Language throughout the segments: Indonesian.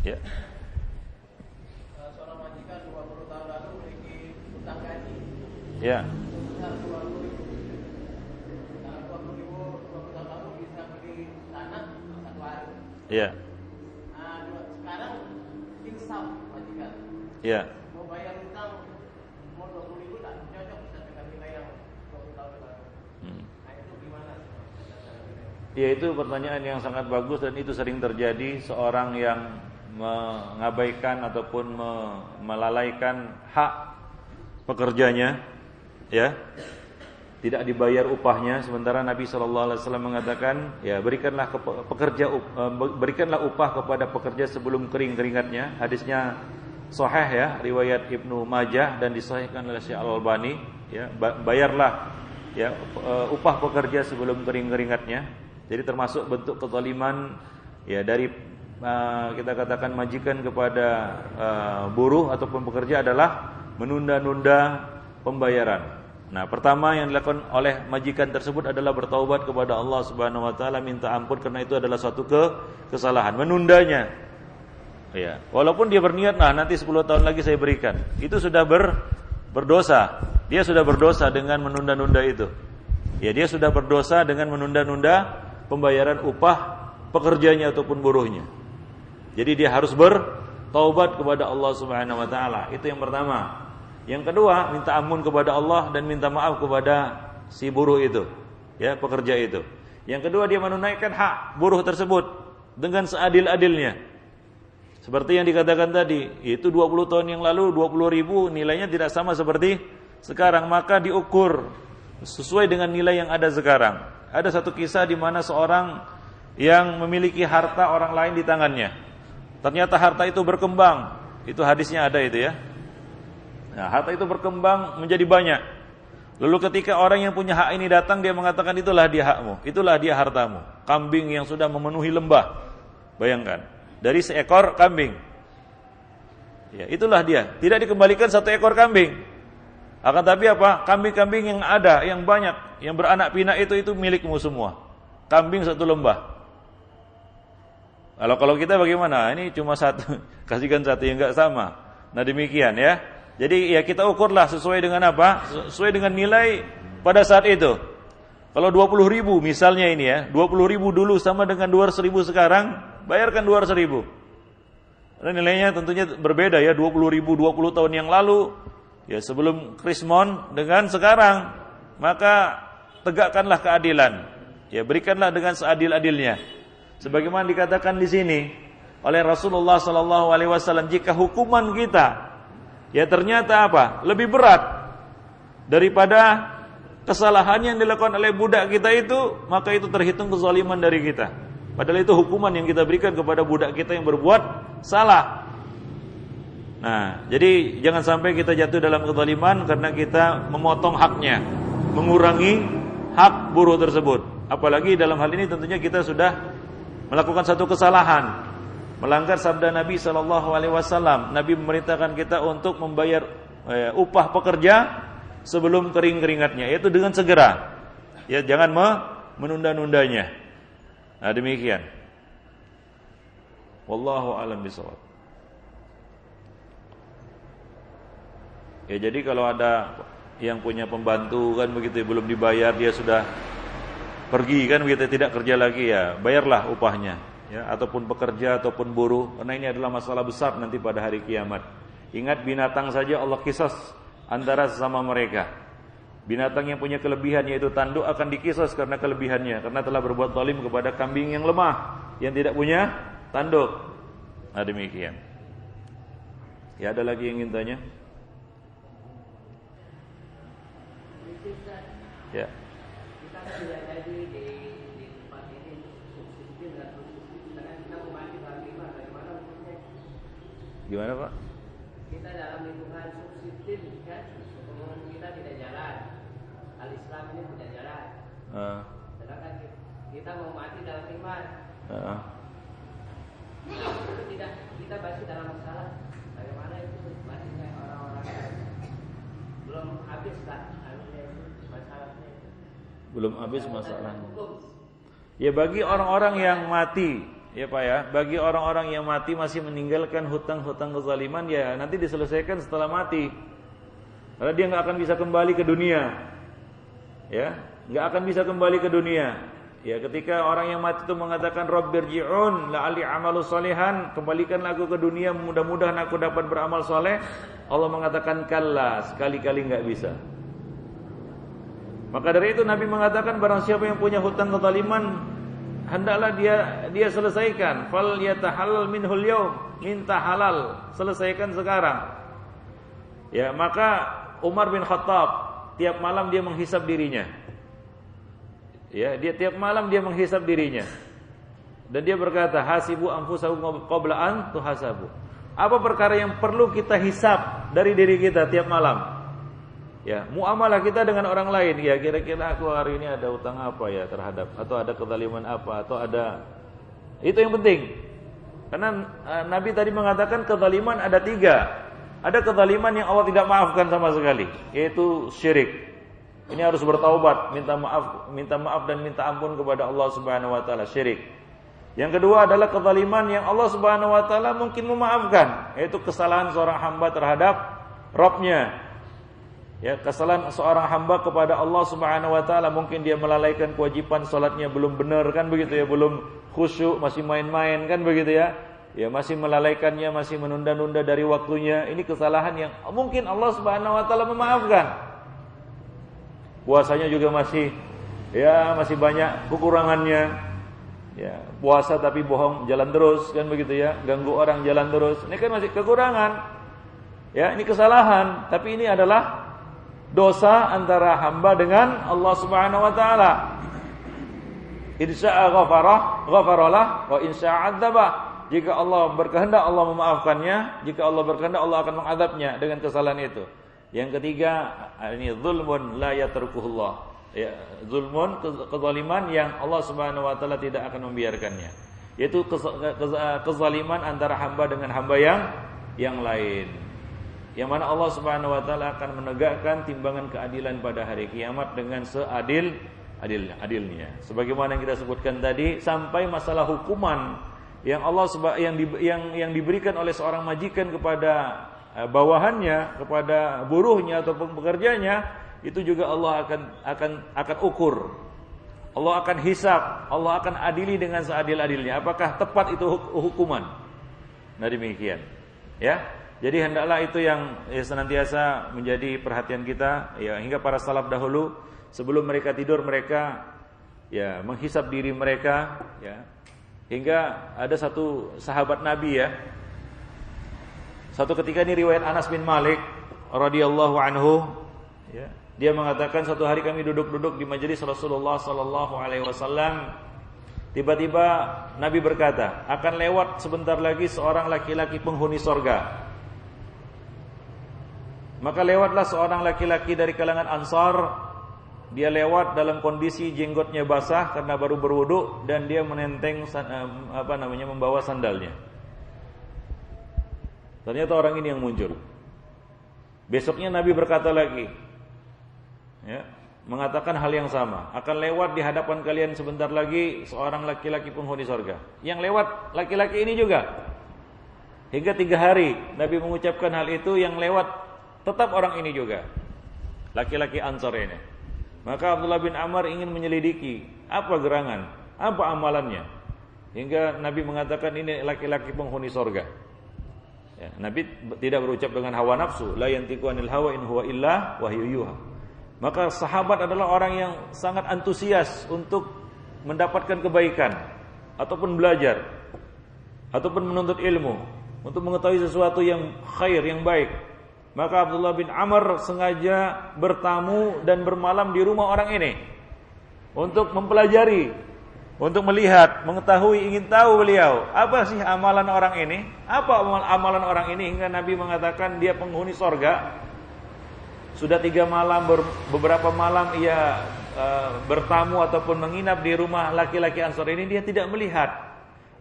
Ya. Seorang majikan 20 tahun lalu memiliki utang gaji. Ya. Sebesar 20.000. Dalam 20 tahun lalu bisa beli tanah 1 hari. Ya. Sekarang insaf majikan. Ya. Mau bayar utang mau 20.000 tak cocok bisa dengan nilai yang 20 tahun lalu. Nah itu gimana? Ya, itu pertanyaan yang sangat bagus dan itu sering terjadi, seorang yang mengabaikan ataupun melalaikan hak pekerjanya, ya, tidak dibayar upahnya, sementara Nabi SAW mengatakan, ya, berikanlah upah kepada pekerja sebelum kering keringatnya. Hadisnya sahih, ya, riwayat Ibnu Majah dan disahihkan oleh Syekh Al-Albani, ya, bayarlah, ya, upah pekerja sebelum kering keringatnya. Jadi termasuk bentuk kezaliman, ya, dari kita katakan majikan kepada buruh ataupun pekerja adalah menunda-nunda pembayaran. Nah, pertama yang dilakukan oleh majikan tersebut adalah bertaubat kepada Allah Subhanahu wa taala, minta ampun karena itu adalah suatu kesalahan, menundanya. Ya, walaupun dia berniat, nah nanti 10 tahun lagi saya berikan. Itu sudah berdosa. Dia sudah berdosa dengan menunda-nunda itu. Ya, dia sudah berdosa dengan menunda-nunda pembayaran upah pekerjanya ataupun buruhnya. Jadi dia harus bertaubat kepada Allah Subhanahu wa taala. Itu yang pertama. Yang kedua, minta ampun kepada Allah dan minta maaf kepada si buruh itu, ya, pekerja itu. Yang kedua, dia menunaikan hak buruh tersebut dengan seadil-adilnya. Seperti yang dikatakan tadi, itu 20 tahun yang lalu 20.000 nilainya tidak sama seperti sekarang, maka diukur sesuai dengan nilai yang ada sekarang. Ada satu kisah di mana seorang yang memiliki harta orang lain di tangannya. Ternyata harta itu berkembang. Itu hadisnya ada itu, ya. Nah, harta itu berkembang menjadi banyak. Lalu ketika orang yang punya hak ini datang, dia mengatakan itulah dia hakmu, itulah dia hartamu. Kambing yang sudah memenuhi lembah. Bayangkan, dari seekor kambing. Ya, itulah dia. Tidak dikembalikan satu ekor kambing. Akan tapi apa? Kambing-kambing yang ada, yang banyak, yang beranak pinak itu milikmu semua. Kambing satu lembah. Kalau kita bagaimana? Ini cuma satu, kasihkan satu, yang enggak sama. Nah, demikian, ya. Jadi ya kita ukurlah sesuai dengan apa? Sesuai dengan nilai pada saat itu. Kalau 20.000 misalnya ini, ya, 20.000 dulu sama dengan 200.000 sekarang, bayarkan 200.000. Dan nilainya tentunya berbeda, ya, 20.000 20 tahun yang lalu, ya, sebelum Krismon dengan sekarang. Maka tegakkanlah keadilan. Ya, berikanlah dengan seadil-adilnya. Sebagaimana dikatakan di sini oleh Rasulullah sallallahu alaihi wasallam, jika hukuman kita, ya, ternyata apa? Lebih berat daripada kesalahan yang dilakukan oleh budak kita itu, maka itu terhitung kezaliman dari kita. Padahal itu hukuman yang kita berikan kepada budak kita yang berbuat salah. Nah, jadi jangan sampai kita jatuh dalam kezaliman karena kita memotong haknya, mengurangi hak buruh tersebut. Apalagi dalam hal ini tentunya kita sudah melakukan satu kesalahan, melanggar sabda Nabi SAW. Nabi memerintahkan kita untuk membayar upah pekerja sebelum kering keringatnya, yaitu dengan segera. Ya, jangan menunda-nundanya. Nah, demikian. Wallahu a'lam bishawab. Ya, jadi kalau ada yang punya pembantu kan begitu, belum dibayar dia sudah pergi kan begitu, tidak kerja lagi, ya, bayarlah upahnya, ya, ataupun pekerja ataupun buruh, karena ini adalah masalah besar nanti pada hari kiamat. Ingat, binatang saja Allah kisas antara sesama mereka. Binatang yang punya kelebihan yaitu tanduk akan dikisas karena kelebihannya, karena telah berbuat zalim kepada kambing yang lemah yang tidak punya tanduk. Nah, demikian. Ya, ada lagi yang ingin tanya? Ya. Gimana, Pak? Kita dalam lingkungan subsistem kan, ekonomi kita tidak jalan, al-Islam ini tidak jalan. Sedangkan kita mau mati dalam iman. Itu tidak kita masih dalam masalah. Bagaimana itu matinya orang-orang belum habis lah masalahnya. Belum habis masalahnya. Ya, bagi orang-orang yang mati, ya Pak ya, bagi orang-orang yang mati masih meninggalkan hutang-hutang kezaliman, ya nanti diselesaikan setelah mati. Karena dia nggak akan bisa kembali ke dunia, ya, nggak akan bisa kembali ke dunia. Ya, ketika orang yang mati itu mengatakan Rabbirji'un la'ali amalu salihan, kembalikanlah aku ke dunia, mudah-mudahan aku dapat beramal soleh. Allah mengatakan kalla, sekali-kali nggak bisa. Maka dari itu Nabi mengatakan barang siapa yang punya hutang kezaliman, hendaklah dia selesaikan. Fal yatahallal minhul yaum, minta halal, selesaikan sekarang. Ya, maka Umar bin Khattab tiap malam dia menghisab dirinya. Ya, dia tiap malam dia menghisab dirinya. Dan dia berkata, hasibu anfusakum qabla an tuhasabu. Apa perkara yang perlu kita hisab dari diri kita tiap malam? Ya, muamalah kita dengan orang lain. Ya, kira-kira aku hari ini ada utang apa ya terhadap, atau ada kezaliman apa, atau ada, itu yang penting. Karena Nabi tadi mengatakan kezaliman ada 3. Ada kezaliman yang Allah tidak maafkan sama sekali, yaitu syirik. Ini harus bertaubat, minta maaf dan minta ampun kepada Allah Subhanahu wa taala, syirik. Yang kedua adalah kezaliman yang Allah Subhanahu wa taala mungkin memaafkan, yaitu kesalahan seorang hamba terhadap Rabb-nya. Ya, kesalahan seorang hamba kepada Allah Subhanahu wa taala, mungkin dia melalaikan kewajiban salatnya belum benar kan begitu ya, belum khusyuk, masih main-main kan begitu ya. Ya, masih melalaikannya, masih menunda-nunda dari waktunya. Ini kesalahan yang mungkin Allah Subhanahu wa taala memaafkan. Puasanya juga masih banyak kekurangannya. Ya, puasa tapi bohong jalan terus kan begitu ya, ganggu orang jalan terus. Ini kan masih kekurangan. Ya, ini kesalahan, tapi ini adalah dosa antara hamba dengan Allah Subhanahu wa taala. Insya'a ghafaralah wa insya'a 'adzabah. Jika Allah berkehendak Allah memaafkannya, jika Allah berkehendak Allah akan mengadabnya dengan kesalahan itu. Yang ketiga, ini zulmun la yatrukuhullah. Ya, zulmun, kezaliman yang Allah Subhanahu wa taala tidak akan membiarkannya. Yaitu kezaliman antara hamba dengan hamba yang lain. Yang mana Allah Subhanahu wa taala akan menegakkan timbangan keadilan pada hari kiamat dengan seadil-adilnya. Sebagaimana yang kita sebutkan tadi, sampai masalah hukuman yang yang diberikan oleh seorang majikan kepada bawahannya, kepada buruhnya ataupun pekerjanya, itu juga Allah akan ukur. Allah akan hisab, Allah akan adili dengan seadil-adilnya. Apakah tepat itu hukuman? Nah, demikian. Ya. Jadi hendaklah itu yang senantiasa menjadi perhatian kita, ya, hingga para salaf dahulu sebelum mereka tidur mereka ya menghisab diri mereka, ya. Hingga ada satu sahabat Nabi ya. Satu ketika ini riwayat Anas bin Malik radhiyallahu anhu, ya. Dia mengatakan suatu hari kami duduk-duduk di majelis Rasulullah sallallahu alaihi wasallam. Tiba-tiba Nabi berkata, akan lewat sebentar lagi seorang laki-laki penghuni sorga. Maka lewatlah seorang laki-laki dari kalangan Ansar. Dia lewat dalam kondisi jenggotnya basah karena baru berwudu, dan dia menenteng membawa sandalnya. Ternyata orang ini yang muncul. Besoknya Nabi berkata lagi, ya, mengatakan hal yang sama. Akan lewat di hadapan kalian sebentar lagi seorang laki-laki penghuni surga. Yang lewat laki-laki ini juga. Hingga 3 hari Nabi mengucapkan hal itu, yang lewat tetap orang ini juga, laki-laki Ansar ini. Maka Abdullah bin Amr ingin menyelidiki apa gerangan, apa amalannya, hingga Nabi mengatakan ini laki-laki penghuni surga. Ya, Nabi tidak berucap dengan hawa nafsu, la yantiqu anil hawa in huwa illa wahyu yuha. Maka sahabat adalah orang yang sangat antusias untuk mendapatkan kebaikan, ataupun belajar, ataupun menuntut ilmu, untuk mengetahui sesuatu yang khair, yang baik. Maka Abdullah bin Amr sengaja bertamu dan bermalam di rumah orang ini untuk mempelajari, untuk melihat, mengetahui, ingin tahu beliau apa sih amalan orang ini, apa amalan orang ini, hingga Nabi mengatakan dia penghuni sorga. Sudah 3 malam, beberapa malam ia bertamu ataupun menginap di rumah laki-laki Ansar ini, dia tidak melihat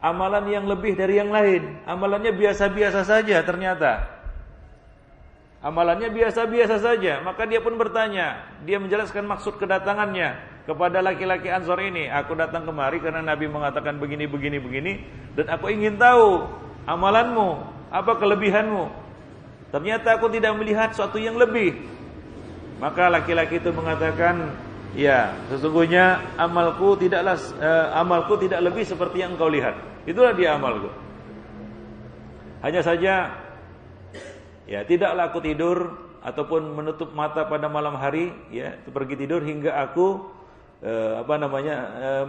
amalan yang lebih dari yang lain. Amalannya biasa-biasa saja ternyata. Amalannya biasa-biasa saja. Maka dia pun bertanya, dia menjelaskan maksud kedatangannya. kepada laki-laki Ansor ini, aku datang kemari karena Nabi mengatakan begini dan aku ingin tahu amalanmu, apa kelebihanmu. Ternyata aku tidak melihat sesuatu yang lebih. Maka laki-laki itu mengatakan, ya, sesungguhnya amalku tidak lebih seperti yang engkau lihat. Itulah dia amalku. Hanya saja, ya, tidaklah aku tidur ataupun menutup mata pada malam hari, ya, pergi tidur hingga aku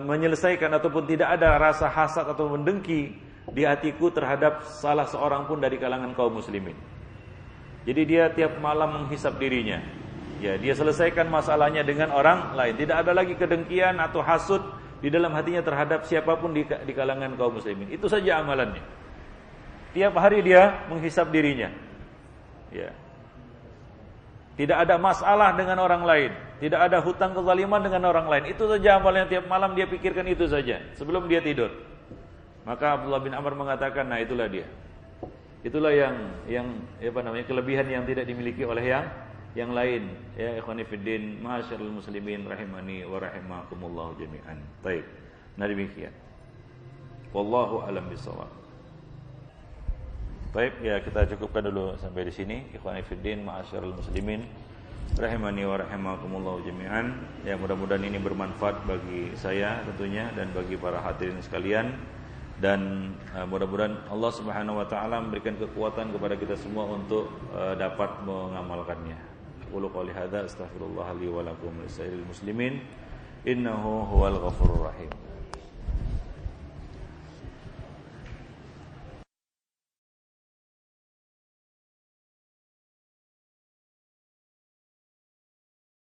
menyelesaikan ataupun tidak ada rasa hasad atau mendengki di hatiku terhadap salah seorang pun dari kalangan kaum muslimin. Jadi dia tiap malam menghisap dirinya. Ya, dia selesaikan masalahnya dengan orang lain. Tidak ada lagi kedengkian atau hasud di dalam hatinya terhadap siapapun di kalangan kaum muslimin. Itu saja amalannya. Tiap hari dia menghisap dirinya. Ya. Tidak ada masalah dengan orang lain, tidak ada hutang kezaliman dengan orang lain. Itu saja amalnya, tiap malam dia pikirkan itu saja sebelum dia tidur. Maka Abdullah bin Amr mengatakan, nah itulah dia. Itulah yang kelebihan yang tidak dimiliki oleh yang lain. Ya ikhwani fiddin, ma'asyiral muslimin rahimani wa rahimakumullah jami'an. Baik. Nah demikian. Wallahu a'lam bishawab. Baik, ya kita cukupkan dulu sampai di sini. Ikhwani fiddin, ma'asyiral muslimin rahimani wa rahimakumullah jami'an. Ya mudah-mudahan ini bermanfaat bagi saya tentunya dan bagi para hadirin sekalian. Dan mudah-mudahan Allah Subhanahu wa taala memberikan kekuatan kepada kita semua untuk dapat mengamalkannya. Qul qouli hadza astaghfirullah li wa lakum wa lisa'iril muslimin innahu huwal ghafurur rahim.